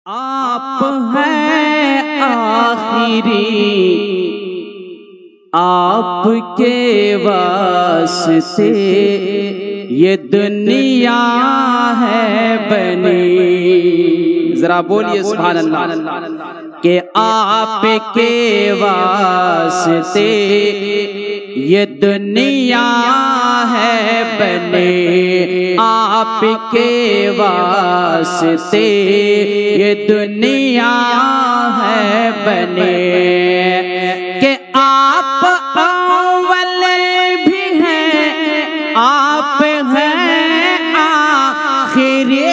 آپ ہیں آخری، آپ کے واسطے یہ دنیا ہے بنی۔ ذرا بولیے سبحان اللہ کہ آپ کے واسطے یہ دنیا ہے بنی، آپ کے واسطے یہ دنیا ہے بنی، کہ آپ اول بھی ہیں آپ ہیں آخری،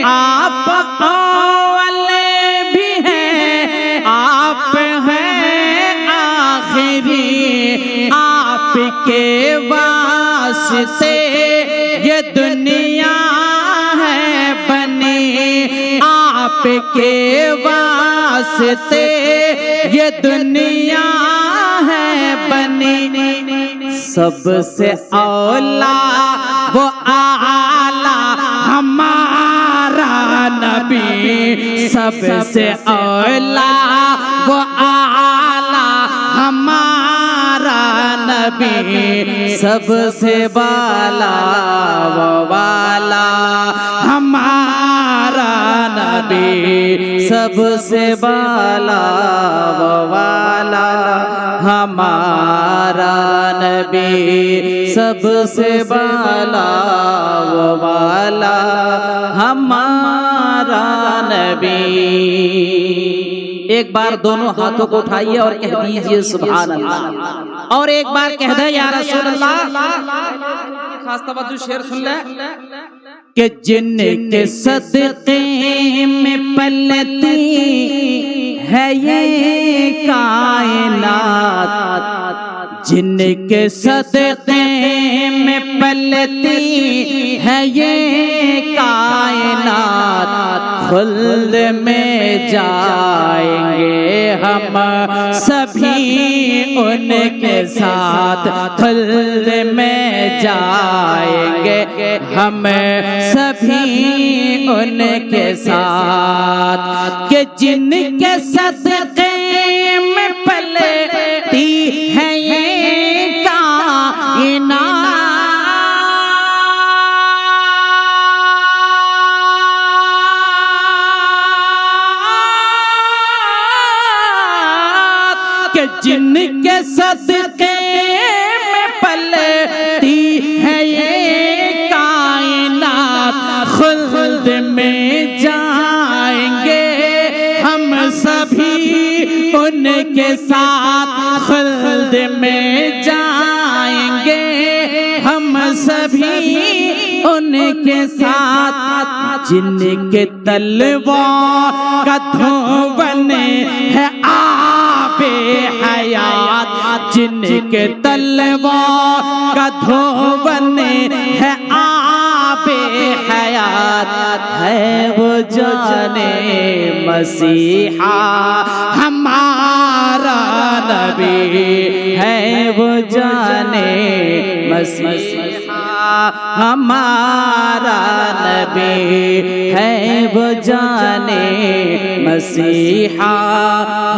آپ اول بھی ہیں آپ ہیں آخری، آپ کے واسطے یہ دنیا ہے بنی، آپ کے واسطے یہ دنیا ہے بنی، سب سے اولا وہ اعلیٰ ہمارا نبی، سب سے اولا وہ اعلیٰ ہمارا نبی، سب سے بالا وہ والا ہمارا نبی، سب سے بالا وہ والا ہمارا نبی، سب سے بالا وہ والا ہمارا نبی۔ ایک بار دونوں ہاتھوں کو اٹھائیے اور کہہ دیجئے سبحان اللہ، اور ایک بار کہہ دیں یا رسول اللہ۔ خاص توجہ شعر سن لیں کہ جن کے صدقے میں پلتی ہے یہ کائنات، جن کے صدقے میں پلتی ہے یہ کائنات، خلد میں جائیں گے ہم سبھی ان کے ساتھ، خلد میں جائیں گے ہم سبھی ان کے ساتھ، کہ جن کے صدقے میں پلتی ہے یہ کائنات، کہ جن کے صدقے میں پلتی ہے یہ کائنات، خلد میں جائیں گے ہم سبھی ان کے ساتھ، خلد میں جائیں گے ہم سبھی ان کے ساتھ، جن کے تلوار کا دھون ہے آب حیات، جن کے تلوار کا دھون ہے آب حیات، ہے وہ جان مسیحا ہمارا نبی، ہے وہ جان مسیحا ہمارا نبی، ہے وہ جان مسیحا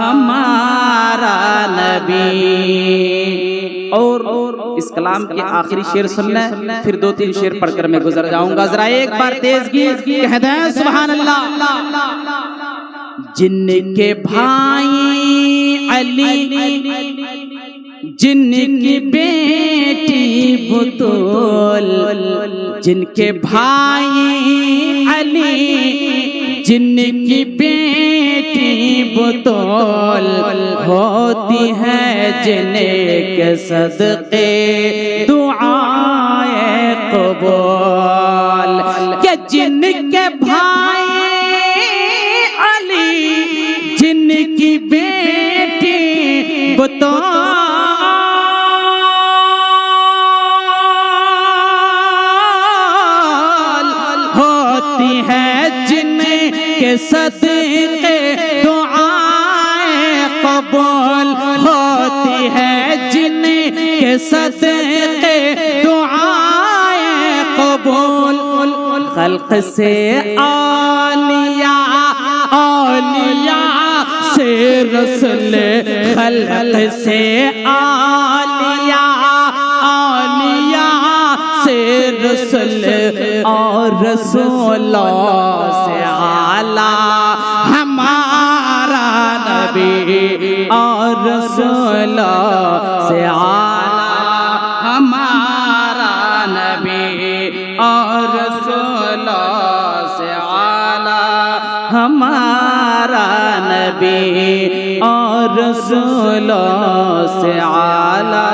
ہمارا نبی۔ اور اس کلام کے آخری شعر سن لیں، پھر دو تین شعر پڑھ کر میں گزر جاؤں گا، ذرا ایک بار تیزگی کہہ دیں سبحان اللہ۔ جن کے بھائی علی، جن کی بیٹی بطول، جن کے بھائی علی، جن کی بیٹی بطول، ہوتی ہے جن کے صدقے دعائے قبول، کہ جن کے بھائی علی، جن کی بیٹی بطول، ہوتی ہے جن کے صدقے دعائے صدقے دعائیں قبول خلق سے اولیاء اولیاء سے رسول خلق سے اولیاء اولیاء سے رسول اور رسول سے اعلیٰ ہمارا نبی اور رسول سے اعلیٰ ہمارا نبی اور رسول سے اعلیٰ ہمارا نبی اور رسول سے اعلیٰ